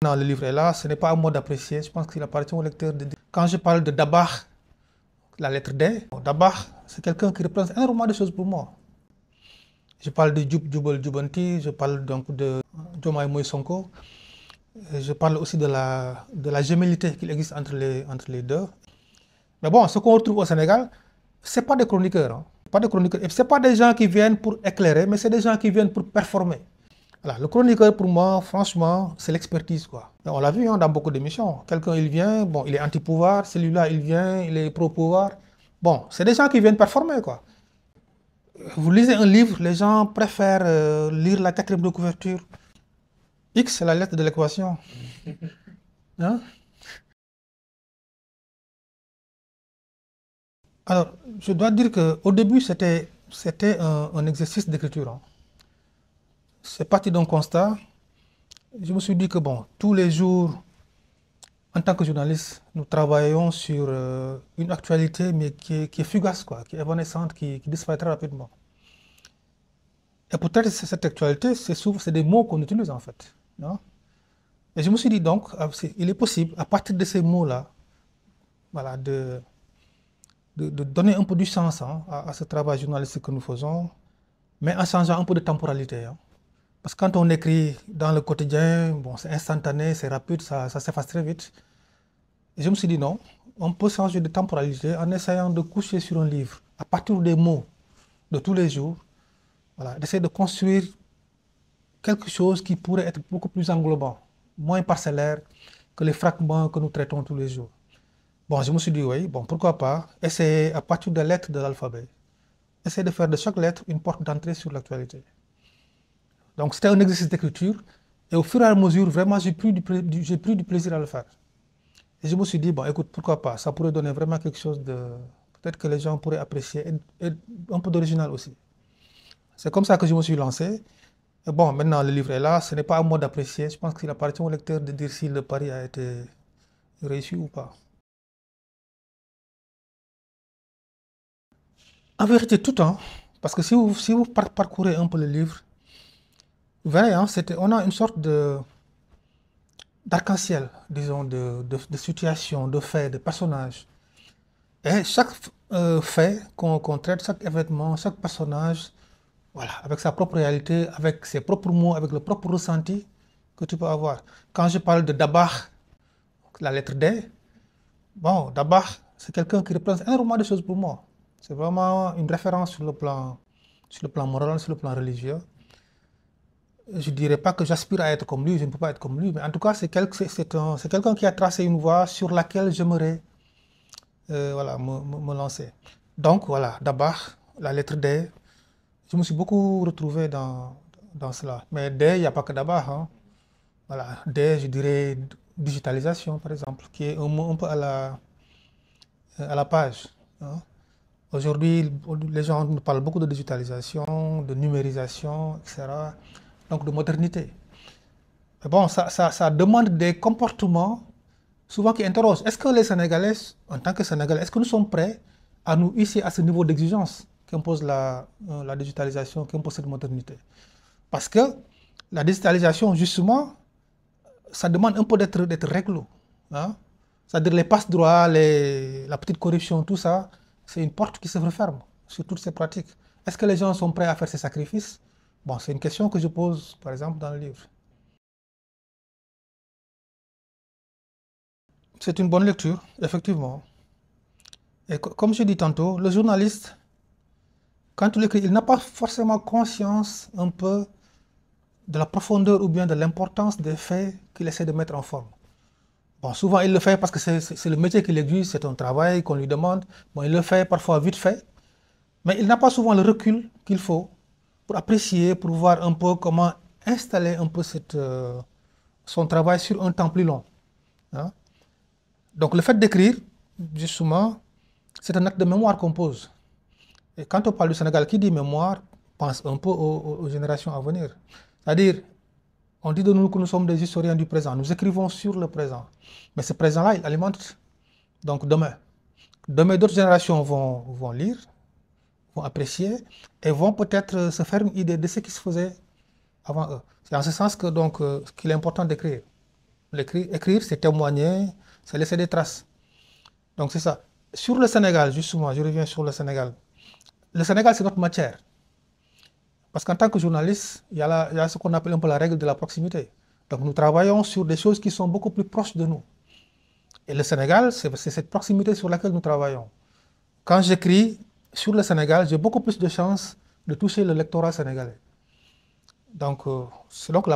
Non, le livre est là, ce n'est pas à moi d'apprécier, je pense qu'il appartient au lecteur de dire. Quand je parle de Dabakh, la lettre D, Dabakh, c'est quelqu'un qui représente énormément de choses pour moi. Je parle de Jubal Jubanti, je parle donc de Diomaye Moïse Sonko, je parle aussi de la gémellité qu'il existe entre les deux. Mais bon, ce qu'on retrouve au Sénégal, ce n'est pas des chroniqueurs. Hein. Pas des chroniqueurs. Et ce pas des gens qui viennent pour éclairer, mais c'est des gens qui viennent pour performer. Voilà, le chroniqueur, pour moi, franchement, c'est l'expertise, quoi. Et on l'a vu hein, dans beaucoup d'émissions. Quelqu'un, il vient, bon, il est anti-pouvoir, celui-là, il vient, il est pro-pouvoir. Bon, c'est des gens qui viennent performer, quoi. Vous lisez un livre, les gens préfèrent lire la quatrième de couverture. X, c'est la lettre de l'équation. Hein? Alors, je dois dire qu'au début, c'était un exercice d'écriture. Hein. C'est parti d'un constat. Je me suis dit que, bon, tous les jours, en tant que journaliste, nous travaillons sur une actualité, mais qui est fugace, quoi, qui est évanescente, qui disparaît très rapidement. Et peut-être cette actualité, c'est des mots qu'on utilise, en fait. Non? Et je me suis dit donc, il est possible, à partir de ces mots-là, voilà, de donner un peu du sens hein, à ce travail journalistique que nous faisons, mais en changeant un peu de temporalité. Hein. Parce que quand on écrit dans le quotidien, bon, c'est instantané, c'est rapide, ça s'efface très vite. Et je me suis dit non, on peut changer de temporalité en essayant de coucher sur un livre, à partir des mots de tous les jours, voilà, d'essayer de construire quelque chose qui pourrait être beaucoup plus englobant, moins parcellaire que les fragments que nous traitons tous les jours. Bon, je me suis dit oui, bon, pourquoi pas essayer à partir des lettres de l'alphabet, essayer de faire de chaque lettre une porte d'entrée sur l'actualité. Donc c'était un exercice d'écriture et au fur et à mesure, vraiment, j'ai pris du plaisir à le faire. Et je me suis dit, bon, écoute, pourquoi pas, ça pourrait donner vraiment quelque chose de... Peut-être que les gens pourraient apprécier et un peu d'original aussi. C'est comme ça que je me suis lancé. Et bon, maintenant, le livre est là, ce n'est pas à moi d'apprécier. Je pense qu'il appartient au lecteur de dire si le pari a été réussi ou pas. En vérité, tout le temps, parce que si vous parcourez un peu le livre, vous verrez, hein, on a une sorte d'arc-en-ciel, disons, de situations, de faits, de personnages. Et chaque fait qu'on traite, chaque événement, chaque personnage, voilà, avec sa propre réalité, avec ses propres mots, avec le propre ressenti que tu peux avoir. Quand je parle de Dabakh, la lettre D, bon, Dabakh, c'est quelqu'un qui représente énormément de choses pour moi. C'est vraiment une référence sur le plan moral, sur le plan religieux. Je ne dirais pas que j'aspire à être comme lui, je ne peux pas être comme lui, mais en tout cas, c'est quelqu'un qui a tracé une voie sur laquelle j'aimerais voilà, me lancer. Donc voilà, Dabakh, la lettre D, je me suis beaucoup retrouvé dans cela. Mais D, il n'y a pas que Dabakh. Hein. Voilà, D, je dirais digitalisation, par exemple, qui est un mot un peu à la page. Hein. Aujourd'hui, les gens nous parlent beaucoup de digitalisation, de numérisation, etc. Donc de modernité. Mais bon, ça demande des comportements souvent qui interrogent. Est-ce que les Sénégalais, en tant que Sénégalais, est-ce que nous sommes prêts à nous hisser à ce niveau d'exigence qu'impose la digitalisation, qu'impose cette modernité? Parce que la digitalisation, justement, ça demande un peu d'être réglo. Hein? C'est-à-dire les passe-droits, la petite corruption, tout ça, c'est une porte qui se referme sur toutes ces pratiques. Est-ce que les gens sont prêts à faire ces sacrifices? Bon, c'est une question que je pose, par exemple, dans le livre. C'est une bonne lecture, effectivement. Et comme je dis tantôt, le journaliste, quand il écrit, il n'a pas forcément conscience un peu de la profondeur ou bien de l'importance des faits qu'il essaie de mettre en forme. Bon, souvent il le fait parce que c'est le métier qu'il exige, c'est un travail qu'on lui demande. Bon, il le fait parfois vite fait, mais il n'a pas souvent le recul qu'il faut pour apprécier, pour voir un peu comment installer un peu son travail sur un temps plus long. Hein. Donc le fait d'écrire, justement, c'est un acte de mémoire qu'on pose. Et quand on parle du Sénégal, qui dit mémoire, pense un peu aux générations à venir. C'est-à-dire, on dit de nous que nous sommes des historiens du présent. Nous écrivons sur le présent. Mais ce présent-là, il alimente donc demain. Demain, d'autres générations vont lire, vont apprécier et vont peut-être se faire une idée de ce qui se faisait avant eux. C'est en ce sens que donc qu'il est important d'écrire. Écrire, c'est témoigner, c'est laisser des traces. Donc c'est ça. Sur le Sénégal, justement, je reviens sur le Sénégal. Le Sénégal, c'est notre matière. Parce qu'en tant que journaliste, il y a ce qu'on appelle un peu la règle de la proximité. Donc nous travaillons sur des choses qui sont beaucoup plus proches de nous. Et le Sénégal, c'est cette proximité sur laquelle nous travaillons. Quand j'écris sur le Sénégal, j'ai beaucoup plus de chances de toucher le lectorat sénégalais. Donc, c'est donc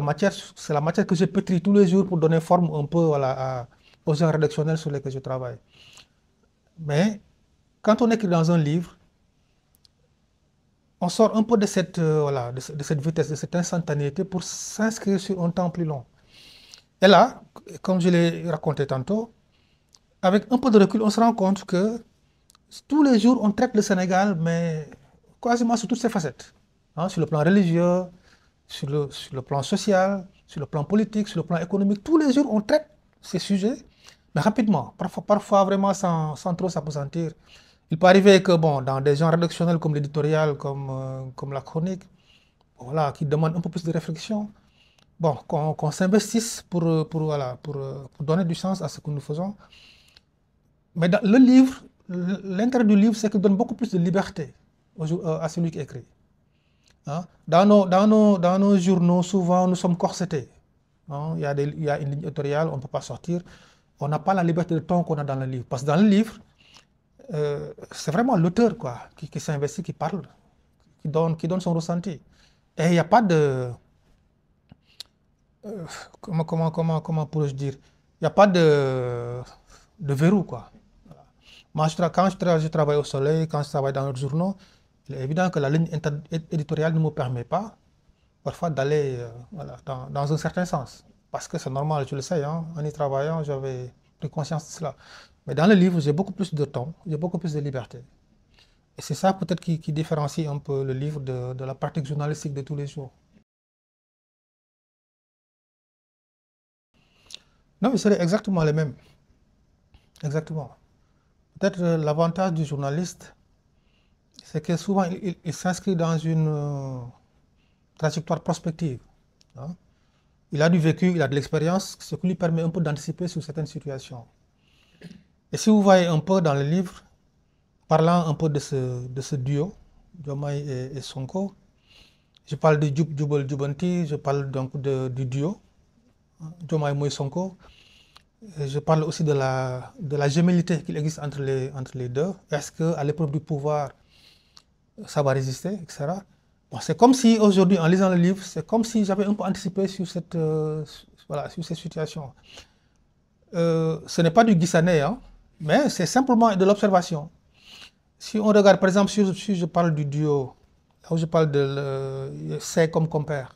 c'est la matière que je pétris tous les jours pour donner forme un peu voilà, aux gens rédactionnels sur lesquels je travaille. Mais quand on écrit dans un livre, on sort un peu de cette, voilà, de cette vitesse, de cette instantanéité pour s'inscrire sur un temps plus long. Et là, comme je l'ai raconté tantôt, avec un peu de recul, on se rend compte que tous les jours, on traite le Sénégal, mais quasiment sous toutes ses facettes. Hein, sur le plan religieux, sur le plan social, sur le plan politique, sur le plan économique. Tous les jours, on traite ces sujets, mais rapidement, parfois vraiment sans trop s'apesantir. Il peut arriver que, bon, dans des genres rédactionnels comme l'éditorial, comme la chronique, voilà, qui demandent un peu plus de réflexion, bon, qu'on s'investisse voilà, pour donner du sens à ce que nous faisons. Mais dans le livre, l'intérêt du livre, c'est qu'il donne beaucoup plus de liberté à celui qui écrit. Hein? Dans nos journaux, souvent, nous sommes corsetés. Hein? Il y a une ligne éditoriale, on ne peut pas sortir. On n'a pas la liberté de ton qu'on a dans le livre. Parce que dans le livre, c'est vraiment l'auteur qui s'investit, qui parle, qui donne son ressenti. Et il n'y a pas de... comment pourrais-je dire? Il n'y a pas de verrou, quoi. Voilà. Moi, quand je travaille au soleil, quand je travaille dans les journaux, il est évident que la ligne éditoriale ne me permet pas parfois d'aller voilà, dans un certain sens. Parce que c'est normal, je le sais, hein, en y travaillant, j'avais pris conscience de cela. Mais dans le livre, j'ai beaucoup plus de temps, j'ai beaucoup plus de liberté. Et c'est ça peut-être qui différencie un peu le livre de la pratique journalistique de tous les jours. Non, mais c'est exactement les mêmes. Exactement. Peut-être l'avantage du journaliste, c'est que souvent il s'inscrit dans une trajectoire prospective. Hein. Il a du vécu, il a de l'expérience, ce qui lui permet un peu d'anticiper sur certaines situations. Et si vous voyez un peu dans le livre, parlant un peu de ce duo, Diomaye et Sonko, je parle de Jubal Jubanti, je parle donc du duo, Diomaye Moïse Sonko. Et je parle aussi de la gémellité qu'il existe entre les deux. Est-ce qu'à l'épreuve du pouvoir, ça va résister, etc. Bon, c'est comme si aujourd'hui, en lisant le livre, c'est comme si j'avais un peu anticipé sur voilà, sur cette situation. Ce n'est pas du Guissané, hein, mais c'est simplement de l'observation. Si on regarde, par exemple, si je parle du duo, là où je parle de c'est comme compère,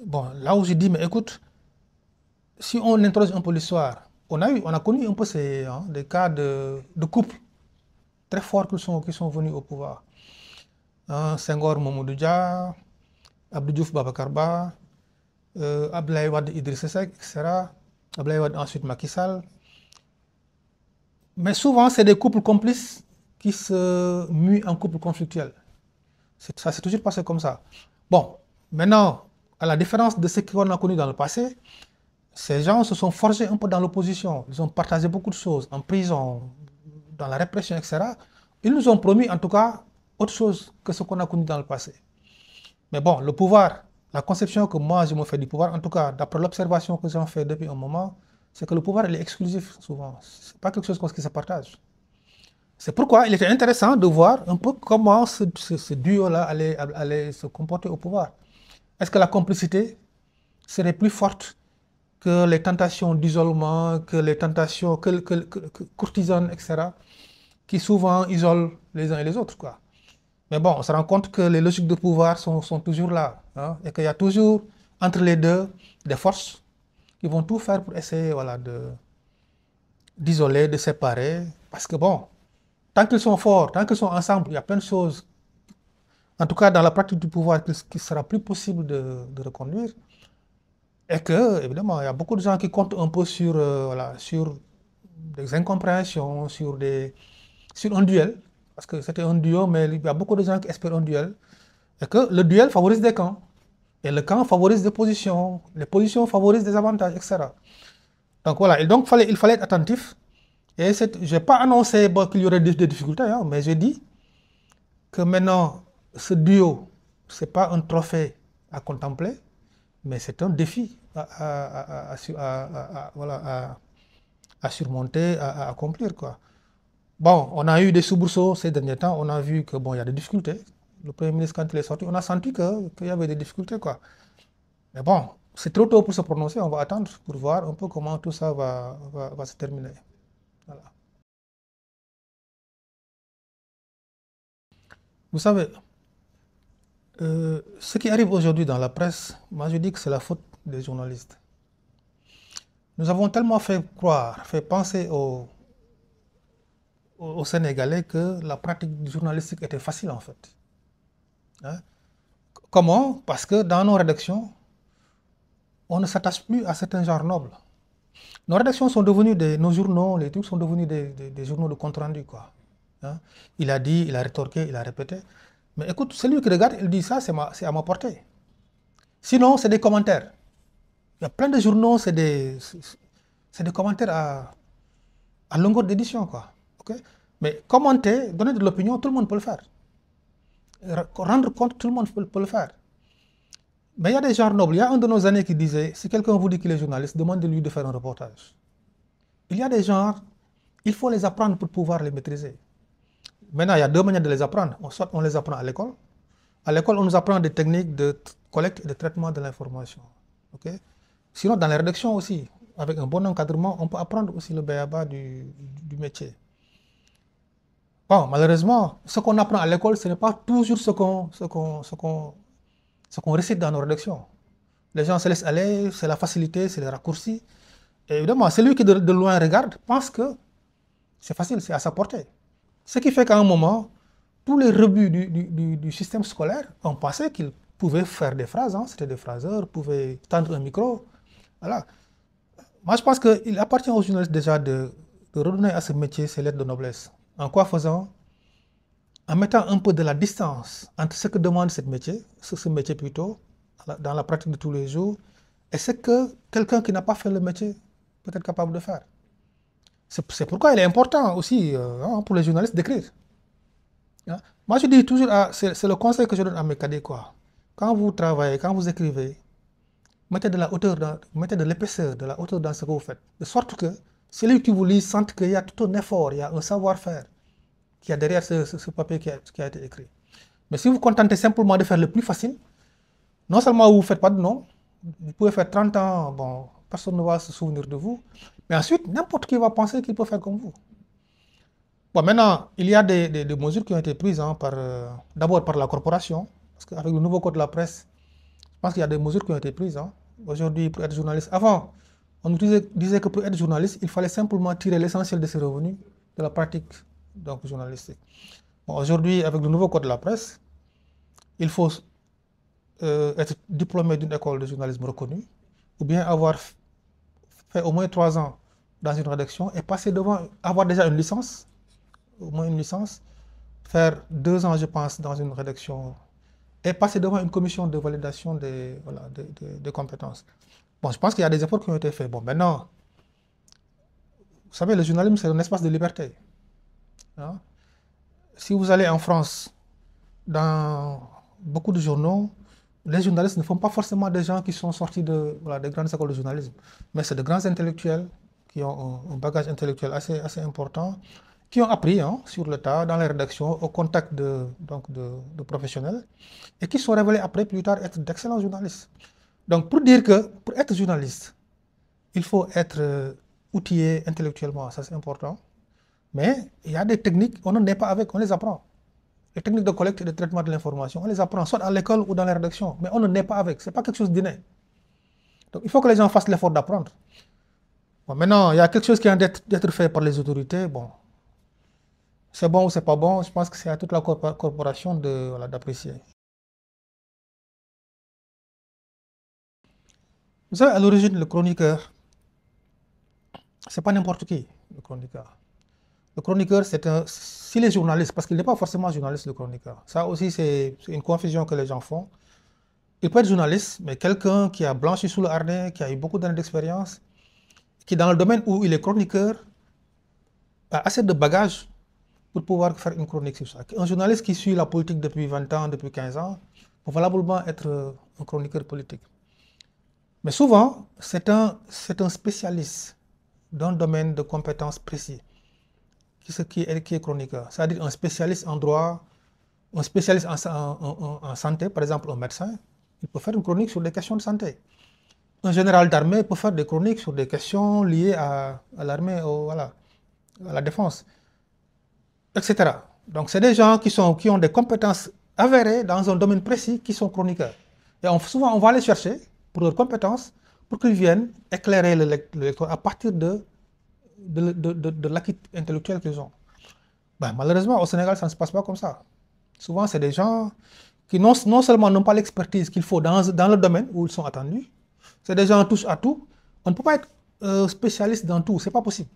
bon, là où je dis, mais écoute, si on interroge un peu l'histoire, on a connu un peu des cas de couples très forts qui sont venus au pouvoir. Hein, Senghor Mamadou Dia, Abdou Diouf Babacar Ba, Abdoulaye Wade Idrissa Seck, etc. Abdoulaye Wade ensuite Macky Sall. Mais souvent, c'est des couples complices qui se muent en couple conflictuel. Ça s'est toujours passé comme ça. Bon, maintenant, à la différence de ce qu'on a connu dans le passé, ces gens se sont forgés un peu dans l'opposition. Ils ont partagé beaucoup de choses en prison, dans la répression, etc. Ils nous ont promis, en tout cas, autre chose que ce qu'on a connu dans le passé. Mais bon, le pouvoir, la conception que moi je me fais du pouvoir, en tout cas, d'après l'observation que j'en fais depuis un moment, c'est que le pouvoir, il est exclusif souvent. Ce n'est pas quelque chose qui se partage. C'est pourquoi il était intéressant de voir un peu comment ce duo-là allait se comporter au pouvoir. Est-ce que la complicité serait plus forte que les tentations d'isolement, que les tentations courtisanes, etc., qui souvent isolent les uns et les autres, quoi. Mais bon, on se rend compte que les logiques de pouvoir sont toujours là, hein, et qu'il y a toujours entre les deux des forces qui vont tout faire pour essayer voilà, d'isoler, de séparer. Parce que bon, tant qu'ils sont forts, tant qu'ils sont ensemble, il y a plein de choses, en tout cas dans la pratique du pouvoir, qui sera plus possible de reconduire. Et que, évidemment, il y a beaucoup de gens qui comptent un peu sur, voilà, sur des incompréhensions, sur un duel. Parce que c'était un duo, mais il y a beaucoup de gens qui espèrent un duel. Et que le duel favorise des camps. Et le camp favorise des positions, les positions favorisent des avantages, etc. Donc voilà, et donc il fallait être attentif. Et je n'ai pas annoncé bon, qu'il y aurait des difficultés, hein, mais j'ai dit que maintenant, ce duo, ce n'est pas un trophée à contempler, mais c'est un défi voilà, à surmonter, à accomplir, quoi. Bon, on a eu des soubresauts ces derniers temps, on a vu que bon, il y a des difficultés. Le Premier ministre, quand il est sorti, on a senti qu'il y avait des difficultés, quoi. Mais bon, c'est trop tôt pour se prononcer, on va attendre pour voir un peu comment tout ça va se terminer. Voilà. Vous savez, ce qui arrive aujourd'hui dans la presse, moi je dis que c'est la faute des journalistes. Nous avons tellement fait croire, fait penser aux Sénégalais que la pratique journalistique était facile en fait. Hein? Comment? Parce que dans nos rédactions, on ne s'attache plus à certains genres nobles. Nos rédactions sont devenues nos journaux, les trucs sont devenus des journaux de compte rendu, quoi. Hein? Il a dit, il a rétorqué, il a répété. Mais écoute, celui qui regarde, il dit ça, c'est à ma portée. Sinon, c'est des commentaires. Il y a plein de journaux, c'est des commentaires à longueur d'édition, quoi. Okay? Mais commenter, donner de l'opinion, tout le monde peut le faire. Rendre compte, tout le monde peut le faire. Mais il y a des genres nobles. Il y a un de nos aînés qui disait, si quelqu'un vous dit qu'il est journaliste, demandez-lui de faire un reportage. Il y a des genres, il faut les apprendre pour pouvoir les maîtriser. Maintenant, il y a deux manières de les apprendre. Soit on les apprend à l'école. À l'école, on nous apprend des techniques de collecte et de traitement de l'information. Okay? Sinon, dans la rédaction aussi, avec un bon encadrement, on peut apprendre aussi le b.a.-ba du métier. Bon, malheureusement, ce qu'on apprend à l'école, ce n'est pas toujours ce qu'on récite dans nos rédactions. Les gens se laissent aller, c'est la facilité, c'est les raccourcis. Et évidemment, celui qui de loin regarde pense que c'est facile, c'est à sa portée. Ce qui fait qu'à un moment, tous les rebuts du système scolaire, on pensait qu'ils pouvaient faire des phrases, hein, c'était des phraseurs, pouvaient tendre un micro. Voilà. Moi, je pense qu'il appartient aux journalistes déjà de redonner à ce métier ses lettres de noblesse. En quoi faisant? En mettant un peu de la distance entre ce que demande ce métier plutôt, dans la pratique de tous les jours, et ce que quelqu'un qui n'a pas fait le métier peut être capable de faire. C'est pourquoi il est important aussi pour les journalistes d'écrire. Hein? Moi, je dis toujours, c'est le conseil que je donne à mes cadets, quoi. Quand vous travaillez, quand vous écrivez, mettez de la hauteur, mettez de l'épaisseur, de la hauteur dans ce que vous faites. De sorte que celui qui vous lit sente qu'il y a tout un effort, il y a un savoir-faire qu'il y a derrière ce papier qui a été écrit. Mais si vous vous contentez simplement de faire le plus facile, non seulement vous ne faites pas de nom, vous pouvez faire 30 ans, bon, personne ne va se souvenir de vous, mais ensuite, n'importe qui va penser qu'il peut faire comme vous. Bon, maintenant, il y a des mesures qui ont été prises, hein, d'abord par la corporation, parce qu'avec le nouveau code de la presse, je pense qu'il y a des mesures qui ont été prises. Hein. Aujourd'hui, pour être journaliste, avant, on nous disait que pour être journaliste, il fallait simplement tirer l'essentiel de ses revenus de la pratique donc, journalistique. Bon, aujourd'hui, avec le nouveau code de la presse, il faut être diplômé d'une école de journalisme reconnue, ou bien avoir fait au moins 3 ans dans une rédaction et passer devant, avoir déjà une licence, au moins une licence, faire 2 ans, je pense, dans une rédaction et passer devant une commission de validation des compétences. Bon, je pense qu'il y a des efforts qui ont été faits. Bon, maintenant, vous savez, le journalisme, c'est un espace de liberté. Hein? Si vous allez en France, dans beaucoup de journaux, les journalistes ne font pas forcément des gens qui sont sortis des grandes écoles de journalisme, mais c'est de grands intellectuels qui ont un bagage intellectuel assez important, qui ont appris sur le tas, dans les rédactions, au contact de professionnels, et qui sont révélés après, plus tard, être d'excellents journalistes. Donc, pour dire que, pour être journaliste, il faut être outillé intellectuellement, ça c'est important, mais il y a des techniques, on n'en est pas avec, on les apprend. Les techniques de collecte et de traitement de l'information, on les apprend soit à l'école ou dans les rédactions, mais on ne naît pas avec, ce n'est pas quelque chose d'inné. Donc, il faut que les gens fassent l'effort d'apprendre. Bon, maintenant, il y a quelque chose qui vient d'être fait par les autorités, bon, c'est bon ou c'est pas bon, je pense que c'est à toute la corporation d'apprécier. Vous savez, à l'origine, le chroniqueur, c'est pas n'importe qui, le chroniqueur. Le chroniqueur, si les journalistes, parce qu'il n'est pas forcément journaliste, le chroniqueur. Ça aussi, c'est une confusion que les gens font. Il peut être journaliste, mais quelqu'un qui a blanchi sous le harnais, qui a eu beaucoup d'années d'expérience, qui dans le domaine où il est chroniqueur, a assez de bagages pour pouvoir faire une chronique sur ça. Un journaliste qui suit la politique depuis 20 ans, depuis 15 ans, peut valablement être un chroniqueur politique. Mais souvent, c'est un spécialiste d'un domaine de compétences précis qui est chroniqueur. C'est-à-dire un spécialiste en droit, un spécialiste en santé, par exemple un médecin, il peut faire une chronique sur des questions de santé. Un général d'armée peut faire des chroniques sur des questions liées à l'armée, voilà, à la défense, etc. Donc, c'est des gens qui ont des compétences avérées dans un domaine précis qui sont chroniqueurs. Et souvent, on va les chercher pour leurs compétences, pour qu'ils viennent éclairer le lecteur à partir de l'acquis intellectuel qu'ils ont. Ben, malheureusement, au Sénégal, ça ne se passe pas comme ça. Souvent, c'est des gens qui non seulement n'ont pas l'expertise qu'il faut dans le domaine où ils sont attendus, c'est des gens touche à tout. On ne peut pas être spécialiste dans tout, c'est pas possible.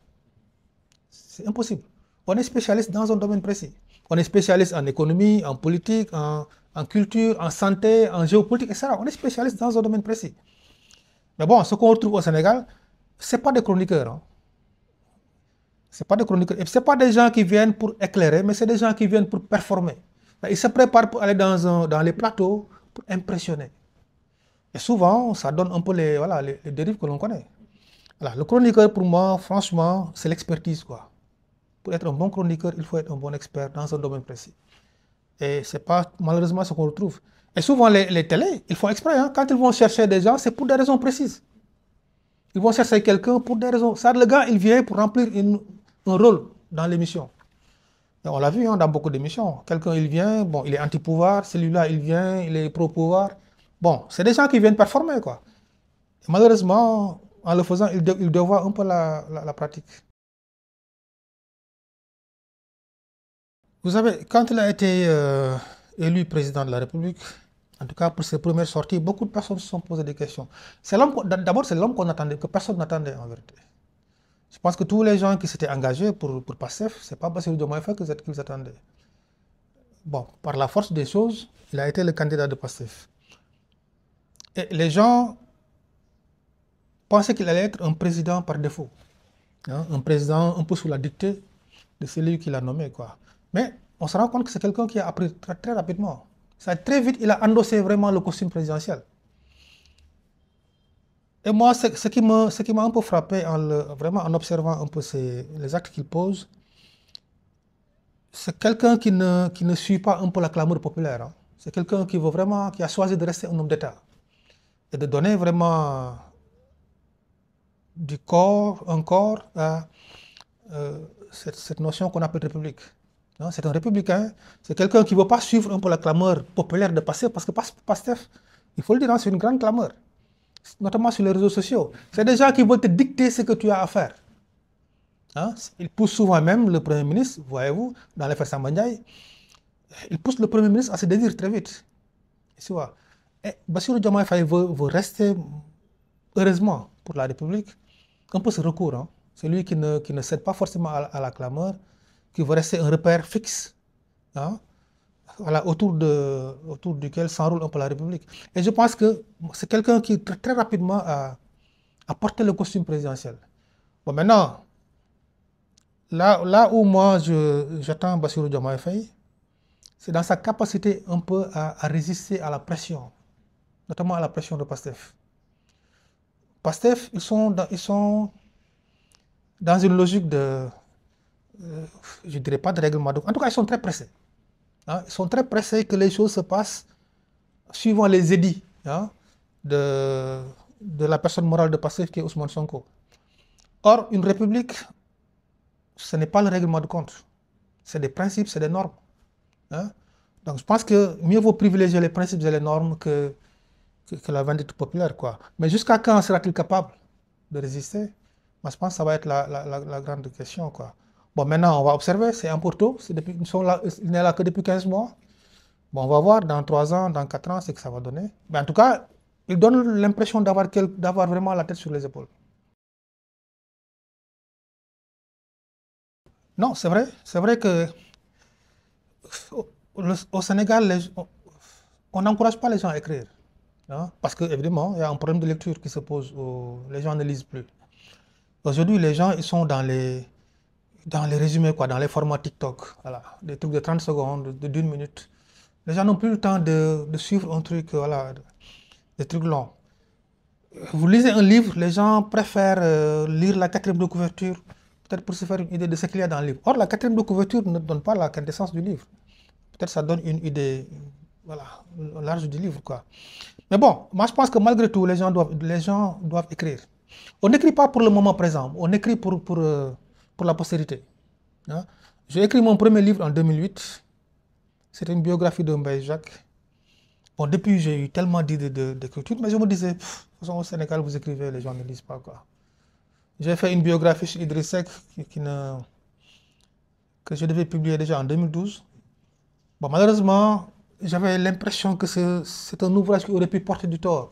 C'est impossible. On est spécialiste dans un domaine précis. On est spécialiste en économie, en politique, en culture, en santé, en géopolitique, etc. On est spécialiste dans un domaine précis. Mais bon, ce qu'on retrouve au Sénégal, ce n'est pas des chroniqueurs. Hein. C'est pas des chroniqueurs. Et ce pas des gens qui viennent pour éclairer, mais c'est des gens qui viennent pour performer. Ils se préparent pour aller dans les plateaux pour impressionner. Et souvent, ça donne un peu voilà, les dérives que l'on connaît. Voilà, le chroniqueur, pour moi, franchement, c'est l'expertise, quoi. Pour être un bon chroniqueur, il faut être un bon expert dans un domaine précis. Et c'est pas malheureusement ce qu'on retrouve. Et souvent, les télés, ils font exprès. Hein, quand ils vont chercher des gens, c'est pour des raisons précises. Ils vont chercher quelqu'un pour des raisons. Ça, le gars, il vient pour remplir un rôle dans l'émission. On l'a vu hein, dans beaucoup d'émissions. Quelqu'un, il vient, bon, il est anti-pouvoir. Celui-là, il vient, il est pro-pouvoir. Bon, c'est des gens qui viennent performer, quoi. Et malheureusement, en le faisant, ils dévoient un peu la pratique. Vous savez, quand il a été élu président de la République, en tout cas pour ses premières sorties, beaucoup de personnes se sont posées des questions. D'abord, c'est l'homme qu'on attendait, que personne n'attendait en vérité. Je pense que tous les gens qui s'étaient engagés pour PASTEF, ce n'est pas Bassirou Diomaye Faye qu'ils attendaient. Bon, par la force des choses, il a été le candidat de PASTEF. Et les gens pensaient qu'il allait être un président par défaut. Hein, un président un peu sous la dictée de celui qui l'a nommé, quoi. Mais on se rend compte que c'est quelqu'un qui a appris très, très rapidement. Très vite, il a endossé vraiment le costume présidentiel. Et moi, ce qui m'a un peu frappé vraiment en observant un peu les actes qu'il pose, c'est quelqu'un qui ne suit pas un peu la clameur populaire. Hein. C'est quelqu'un qui veut vraiment, qui a choisi de rester un homme d'État et de donner vraiment un corps à cette notion qu'on appelle république. C'est un républicain, c'est quelqu'un qui ne veut pas suivre un peu la clameur populaire de PASTEF, parce que PASTEF, il faut le dire, c'est une grande clameur, notamment sur les réseaux sociaux. C'est des gens qui veulent te dicter ce que tu as à faire. Hein? Ils poussent souvent même le Premier ministre, voyez-vous, dans l'affaire Samba Ndiaye, ils poussent le Premier ministre à se dédire très vite. Et Bassirou Diomaye Faye veut rester, heureusement pour la République, un peu ce recours. Hein? C'est lui qui ne cède pas forcément à la clameur, qui veut rester un repère fixe, hein, voilà, autour duquel s'enroule un peu la République. Et je pense que c'est quelqu'un qui très, très rapidement a porté le costume présidentiel. Bon, maintenant, là où moi j'attends Bassirou Diomaye Faye, c'est dans sa capacité un peu à résister à la pression, notamment à la pression de PASTEF. PASTEF, ils sont dans une logique je ne dirais pas de règlement de compte. En tout cas, ils sont très pressés. Hein, ils sont très pressés que les choses se passent suivant les édits hein, de la personne morale de PASTEF qui est Ousmane Sonko. Or, une république, ce n'est pas le règlement de compte. C'est des principes, c'est des normes. Hein. Donc, je pense que mieux vaut privilégier les principes et les normes que la vindicte populaire. Quoi. Mais jusqu'à quand sera-t-il capable de résister? Moi, je pense que ça va être la grande question. Quoi. Bon, maintenant, on va observer, c'est un peu tôt, il n'est là que depuis 15 mois. Bon, on va voir dans 3 ans, dans 4 ans, ce que ça va donner. Mais en tout cas, il donne l'impression d'avoir vraiment la tête sur les épaules. Non, c'est vrai que au Sénégal, on n'encourage pas les gens à écrire. hein, parce que évidemment, il y a un problème de lecture qui se pose. Les gens ne lisent plus. Aujourd'hui, les gens, ils sont dans les résumés, quoi, dans les formats TikTok. Voilà, des trucs de 30 secondes, d'une minute. Les gens n'ont plus le temps de suivre un truc, voilà, des trucs longs. Vous lisez un livre, les gens préfèrent lire la quatrième de couverture, peut-être pour se faire une idée de ce qu'il y a dans le livre. Or, la quatrième de couverture ne donne pas la quintessence du livre. Peut-être ça donne une idée, voilà, large du livre, quoi. Mais bon, moi je pense que malgré tout, les gens doivent écrire. On n'écrit pas pour le moment présent, on écrit pour la postérité, hein. J'ai écrit mon premier livre en 2008, c'était une biographie de Mbaye Jacques. Bon, depuis, j'ai eu tellement d'idées d'écriture, mais je me disais, de toute façon, au Sénégal, vous écrivez, les gens ne lisent pas, quoi. J'ai fait une biographie sur Idriss Seck que je devais publier déjà en 2012. Bon, malheureusement, j'avais l'impression que c'est un ouvrage qui aurait pu porter du tort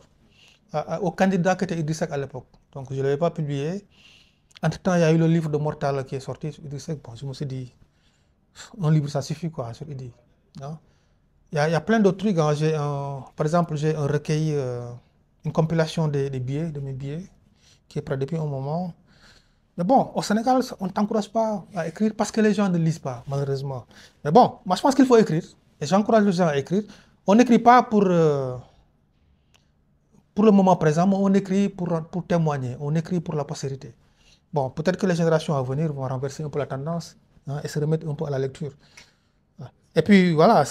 au candidat qui était Idriss Seck à l'époque. Donc, je ne l'avais pas publié. Entre-temps, il y a eu le livre de Mortal qui est sorti sur Idriss Seck. Bon, je me suis dit, un livre, ça suffit, quoi, sur Idriss. Hein. Il y a plein d'autres trucs, hein. Par exemple, j'ai un recueil, une compilation des billets, de mes billets, qui est prêt depuis un moment. Mais bon, au Sénégal, on ne t'encourage pas à écrire parce que les gens ne lisent pas, malheureusement. Mais bon, moi je pense qu'il faut écrire. Et j'encourage les gens à écrire. On n'écrit pas pour le moment présent, mais on écrit pour témoigner. On écrit pour la postérité. Bon, peut-être que les générations à venir vont renverser un peu la tendance, hein, et se remettre un peu à la lecture. Et puis voilà,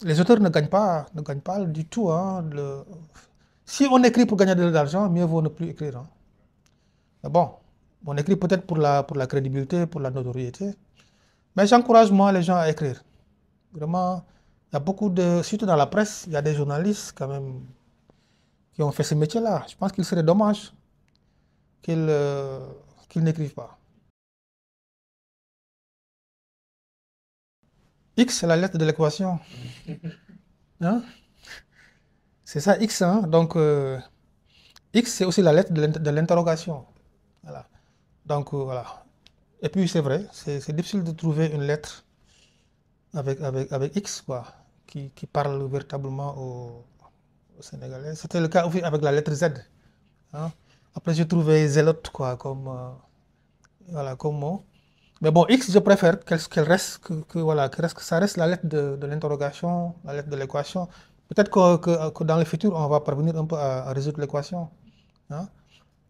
les auteurs ne gagnent pas du tout, hein. Si on écrit pour gagner de l'argent, mieux vaut ne plus écrire, hein. Mais bon, on écrit peut-être pour la crédibilité, pour la notoriété. Mais j'encourage moi les gens à écrire. Vraiment, il y a beaucoup de, surtout dans la presse, il y a des journalistes quand même qui ont fait ce métier-là. Je pense qu'il serait dommage qu'ils qu'ils n'écrivent pas. X, c'est la lettre de l'équation, hein? C'est ça, X, hein? Donc, X, c'est aussi la lettre de l'interrogation. Voilà. Donc, voilà. Et puis, c'est vrai, c'est difficile de trouver une lettre avec X, quoi, qui parle véritablement aux Sénégalais. C'était le cas aussi avec la lettre Z, hein. Après, j'ai trouvé zélote, quoi, voilà, comme mot. Mais bon, X, je préfère qu'elle reste, voilà, que ça reste la lettre de l'interrogation, la lettre de l'équation. Peut-être que dans le futur, on va parvenir un peu à résoudre l'équation, hein.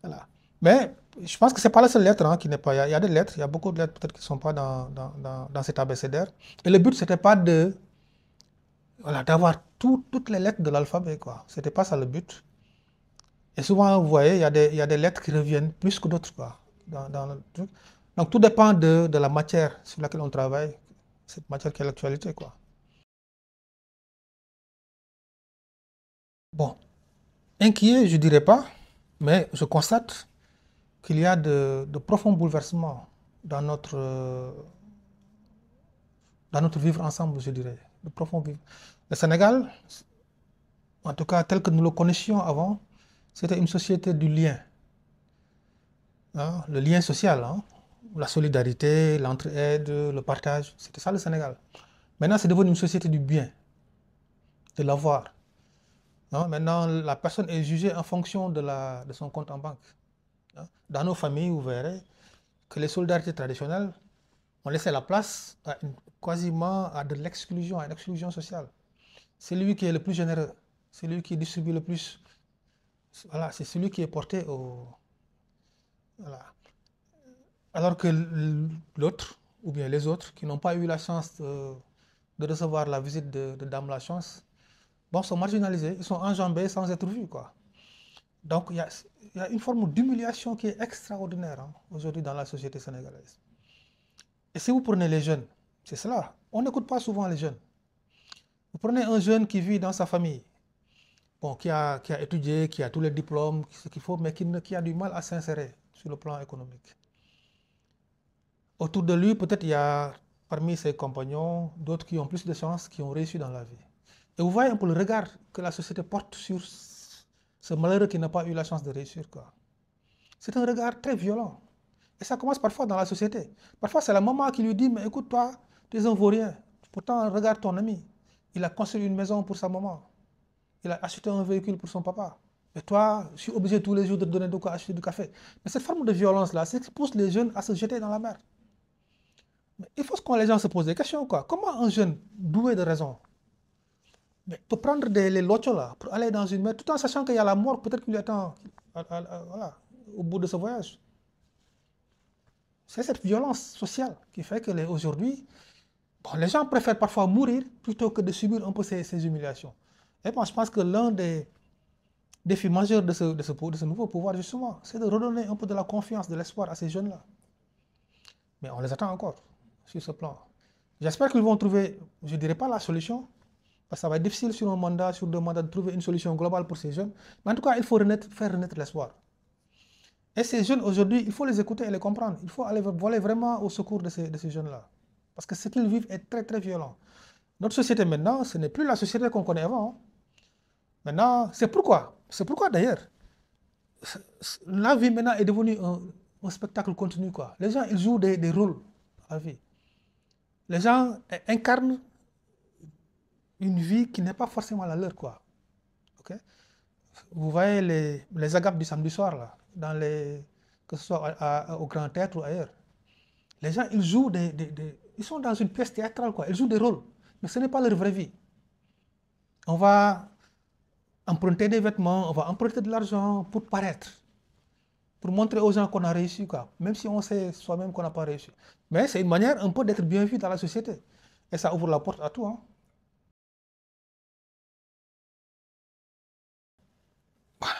Voilà. Mais je pense que c'est pas la seule lettre, hein, qui n'est pas. Il y a des lettres, il y a beaucoup de lettres peut-être qui ne sont pas dans cet abécédaire. Et le but, c'était pas voilà, d'avoir toutes les lettres de l'alphabet, quoi. C'était pas ça le but. Et souvent, vous voyez, il y a des lettres qui reviennent plus que d'autres, quoi, dans le truc. Donc, tout dépend de la matière sur laquelle on travaille, cette matière qui est l'actualité, quoi. Bon, inquiet, je dirais pas, mais je constate qu'il y a de profonds bouleversements dans dans notre vivre ensemble, je dirais. De profonds vivre. Le Sénégal, en tout cas tel que nous le connaissions avant, c'était une société du lien, hein, le lien social, hein, la solidarité, l'entraide, le partage. C'était ça le Sénégal. Maintenant, c'est devenu une société du bien, de l'avoir, hein. Maintenant, la personne est jugée en fonction de son compte en banque, hein. Dans nos familles, vous verrez que les solidarités traditionnelles ont laissé la place quasiment à de l'exclusion, à une exclusion sociale. C'est lui qui est le plus généreux, c'est lui qui distribue le plus. Voilà, c'est celui qui est porté au. Voilà. Alors que l'autre, ou bien les autres, qui n'ont pas eu la chance de recevoir la visite de Dame la Chance, bon, sont marginalisés, ils sont enjambés sans être vus, quoi. Donc, il y a une forme d'humiliation qui est extraordinaire, hein, aujourd'hui dans la société sénégalaise. Et si vous prenez les jeunes, c'est cela. On n'écoute pas souvent les jeunes. Vous prenez un jeune qui vit dans sa famille, bon, qui a étudié, qui a tous les diplômes, ce qu'il faut, mais qui a du mal à s'insérer sur le plan économique. Autour de lui, peut-être il y a parmi ses compagnons d'autres qui ont plus de chance, qui ont réussi dans la vie. Et vous voyez un peu le regard que la société porte sur ce malheureux qui n'a pas eu la chance de réussir, quoi. C'est un regard très violent. Et ça commence parfois dans la société. Parfois, c'est la maman qui lui dit, mais écoute, toi, tu es un vaurien. Pourtant, regarde ton ami. Il a construit une maison pour sa maman. Il a acheté un véhicule pour son papa. Et toi, je suis obligé tous les jours de te donner de quoi acheter du café. Mais cette forme de violence-là, c'est ce qui pousse les jeunes à se jeter dans la mer. Mais il faut que les gens se posent des questions, quoi. Comment un jeune doué de raison peut prendre les lochos là pour aller dans une mer tout en sachant qu'il y a la mort peut-être qui lui attend voilà, au bout de ce voyage. C'est cette violence sociale qui fait que aujourd'hui, bon, les gens préfèrent parfois mourir plutôt que de subir un peu ces humiliations. Et moi, je pense que l'un des défis majeurs de ce nouveau pouvoir, justement, c'est de redonner un peu de la confiance, de l'espoir à ces jeunes-là. Mais on les attend encore sur ce plan. J'espère qu'ils vont trouver, je ne dirais pas la solution, parce que ça va être difficile sur un mandat, sur 2 mandats, de trouver une solution globale pour ces jeunes. Mais en tout cas, il faut faire renaître l'espoir. Et ces jeunes, aujourd'hui, il faut les écouter et les comprendre. Il faut aller voler vraiment au secours de ces jeunes-là. Parce que ce qu'ils vivent est très, très violent. Notre société maintenant, ce n'est plus la société qu'on connaît avant, hein. Maintenant, c'est pourquoi d'ailleurs, la vie maintenant est devenue un spectacle continu, quoi. Les gens, ils jouent des rôles à la vie. Les gens incarnent une vie qui n'est pas forcément la leur, quoi. Ok. Vous voyez les agapes du samedi soir, là, que ce soit au Grand Théâtre ou ailleurs. Les gens, ils jouent ils sont dans une pièce théâtrale, quoi. Ils jouent des rôles, mais ce n'est pas leur vraie vie. On va emprunter des vêtements, on va emprunter de l'argent pour paraître, pour montrer aux gens qu'on a réussi, quoi. Même si on sait soi-même qu'on n'a pas réussi. Mais c'est une manière un peu d'être bien vu dans la société. Et ça ouvre la porte à tout, hein.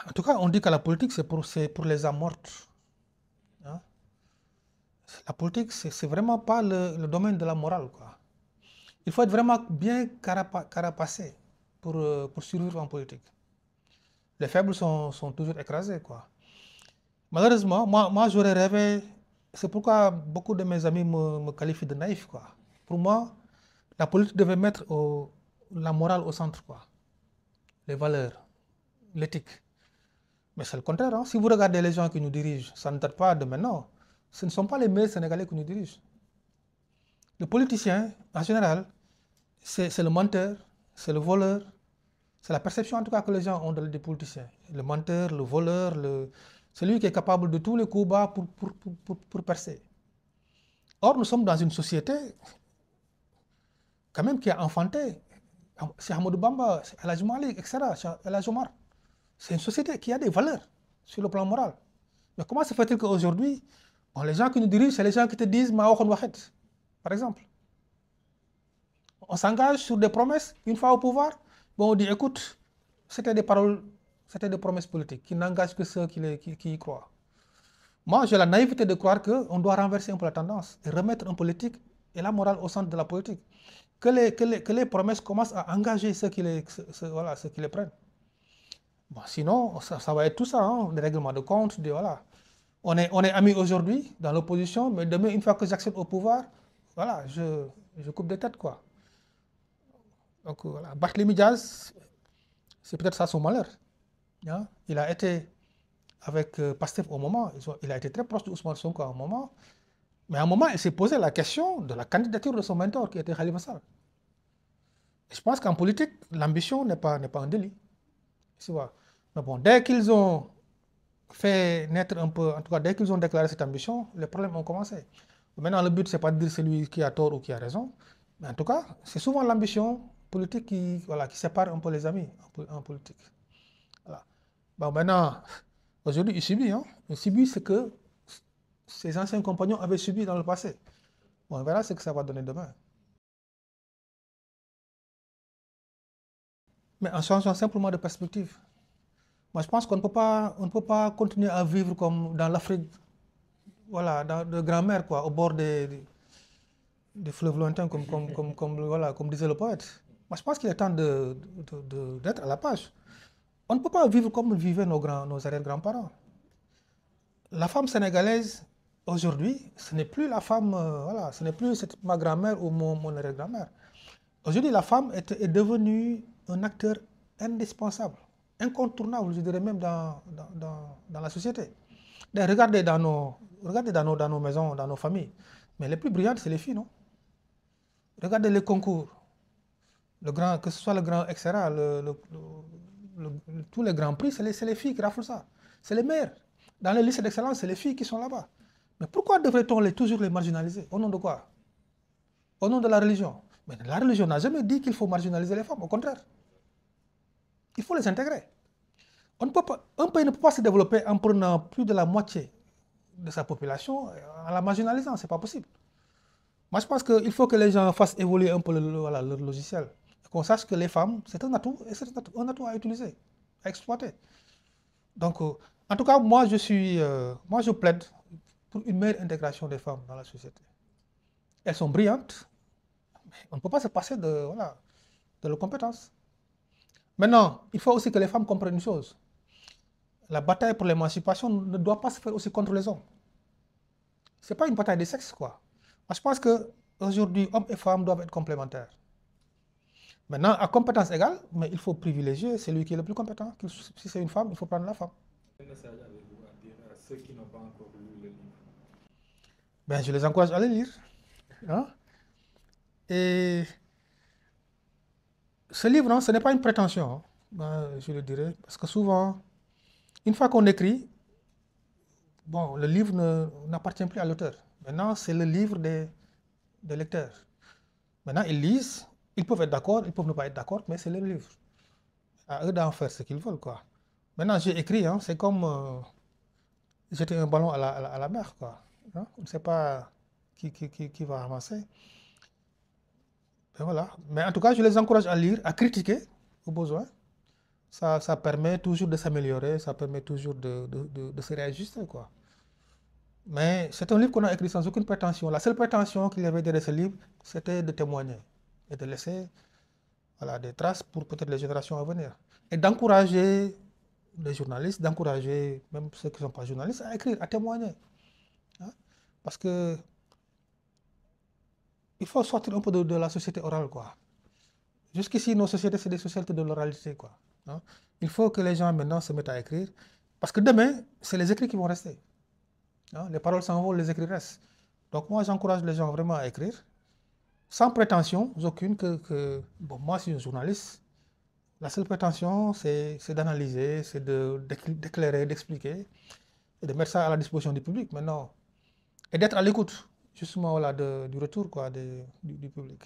En tout cas, on dit que la politique, c'est pour les âmes mortes, hein. La politique, c'est vraiment pas le domaine de la morale, quoi. Il faut être vraiment bien carapacé pour survivre en politique. Les faibles sont toujours écrasés, quoi. Malheureusement, moi j'aurais rêvé, c'est pourquoi beaucoup de mes amis me qualifient de naïf, quoi. Pour moi, la politique devait mettre la morale au centre, quoi. Les valeurs, l'éthique. Mais c'est le contraire, hein. Si vous regardez les gens qui nous dirigent, ça ne date pas de maintenant. Ce ne sont pas les meilleurs Sénégalais qui nous dirigent. Le politicien, en général, c'est le menteur, c'est le voleur, c'est la perception en tout cas que les gens ont des politiciens. Le menteur, le voleur, celui qui est capable de tous les coups bas pour percer. Or, nous sommes dans une société quand même qui a enfanté. C'est Hamadou Bamba, c'est El Hadj Malick, etc. C'est El Hadj Omar. C'est une société qui a des valeurs sur le plan moral. Mais comment se fait-il qu'aujourd'hui, bon, les gens qui nous dirigent, c'est les gens qui te disent Ma waxoon waxeet, par exemple. On s'engage sur des promesses, une fois au pouvoir, bon, on dit écoute, c'était des paroles, c'était des promesses politiques qui n'engagent que ceux qui y croient. Moi, j'ai la naïveté de croire qu'on doit renverser un peu la tendance et remettre un politique et la morale au centre de la politique. Que les promesses commencent à engager voilà, ceux qui les prennent. Bon, sinon, ça va être tout ça, hein, des règlements de compte, voilà. On est amis aujourd'hui dans l'opposition, mais demain, une fois que j'accède au pouvoir, voilà, je coupe des têtes, quoi. Donc voilà, Barthélémy Diaz, c'est peut-être ça son malheur, hein. Il a été avec Pastef au moment, il a été très proche de Ousmane Sonko à un moment, mais à un moment, il s'est posé la question de la candidature de son mentor qui était Khalifa Sall. Et je pense qu'en politique, l'ambition n'est pas un délit. Tu vois. Mais bon, dès qu'ils ont fait naître un peu, en tout cas, dès qu'ils ont déclaré cette ambition, les problèmes ont commencé. Maintenant, le but, c'est pas de dire celui qui a tort ou qui a raison, mais en tout cas, c'est souvent l'ambition politique qui sépare un peu les amis en politique. Voilà. Bon, maintenant, aujourd'hui, il subit, hein. Il subit ce que ses anciens compagnons avaient subi dans le passé. Bon, on verra ce que ça va donner demain. Mais en changeant simplement de perspective. Moi, je pense qu'on ne peut pas continuer à vivre comme dans l'Afrique, voilà, de grand-mère, quoi, au bord des fleuves lointains, voilà, comme disait le poète. Moi, je pense qu'il est temps d'être à la page. On ne peut pas vivre comme vivaient nos arrière-grands-parents. La femme sénégalaise, aujourd'hui, ce n'est plus la femme, voilà, ce n'est plus ma grand-mère ou mon arrière-grand-mère. Aujourd'hui, la femme est devenue un acteur indispensable, incontournable, je dirais même dans la société. Regardez dans nos maisons, dans nos familles. Mais les plus brillantes, c'est les filles, non? Regardez les concours, que ce soit le grand, etc., tous les grands prix, c'est les filles qui raflent ça. C'est les meilleurs. Dans les lycées d'excellence, c'est les filles qui sont là-bas. Mais pourquoi devrait-on toujours les marginaliser? Au nom de quoi? Au nom de la religion? Mais la religion n'a jamais dit qu'il faut marginaliser les femmes, au contraire. Il faut les intégrer. Un pays ne peut pas se développer en prenant plus de la moitié de sa population en la marginalisant, c'est pas possible. Moi, je pense qu'il faut que les gens fassent évoluer un peu leur logiciel. Qu'on sache que les femmes, c'est un atout, et c'est un atout à utiliser, à exploiter. Donc, en tout cas, moi, je plaide pour une meilleure intégration des femmes dans la société. Elles sont brillantes, mais on ne peut pas se passer de leurs compétences. Maintenant, il faut aussi que les femmes comprennent une chose. La bataille pour l'émancipation ne doit pas se faire aussi contre les hommes. Ce n'est pas une bataille de sexe, quoi. Moi, je pense qu'aujourd'hui, hommes et femmes doivent être complémentaires. Maintenant, à compétence égale, mais il faut privilégier celui qui est le plus compétent. Si c'est une femme, il faut prendre la femme. Quel message avez-vous à dire à ceux qui n'ont pas encore lu le livre? Ben, je les encourage à le lire. Hein? Et ce livre, hein, ce n'est pas une prétention, hein, ben, je le dirais, parce que souvent, une fois qu'on écrit, bon, le livre n'appartient plus à l'auteur. Maintenant, c'est le livre des lecteurs. Maintenant, ils lisent, ils peuvent être d'accord, ils peuvent ne pas être d'accord, mais c'est leur livre. À eux d'en faire ce qu'ils veulent, quoi. Maintenant, j'ai écrit, hein, c'est comme jeter un ballon à la mer, quoi. Hein. On ne sait pas qui va avancer. Et voilà. Mais en tout cas, je les encourage à lire, à critiquer au besoin. Ça permet toujours de s'améliorer, ça permet toujours de se réajuster, quoi. Mais c'est un livre qu'on a écrit sans aucune prétention. La seule prétention qu'il y avait derrière ce livre, c'était de témoigner et de laisser voilà, des traces pour peut-être les générations à venir. Et d'encourager les journalistes, d'encourager même ceux qui ne sont pas journalistes à écrire, à témoigner. Hein. Parce que il faut sortir un peu de la société orale, quoi. Jusqu'ici, nos sociétés, c'est des sociétés de l'oralité, quoi. Hein. Il faut que les gens maintenant se mettent à écrire. Parce que demain, c'est les écrits qui vont rester. Hein. Les paroles s'en vont, les écrits restent. Donc moi, j'encourage les gens vraiment à écrire, sans prétention aucune bon, moi, je suis un journaliste. La seule prétention, c'est d'analyser, c'est d'éclairer, d'expliquer, et de mettre ça à la disposition du public maintenant. Et d'être à l'écoute, justement, voilà, du retour quoi, du public.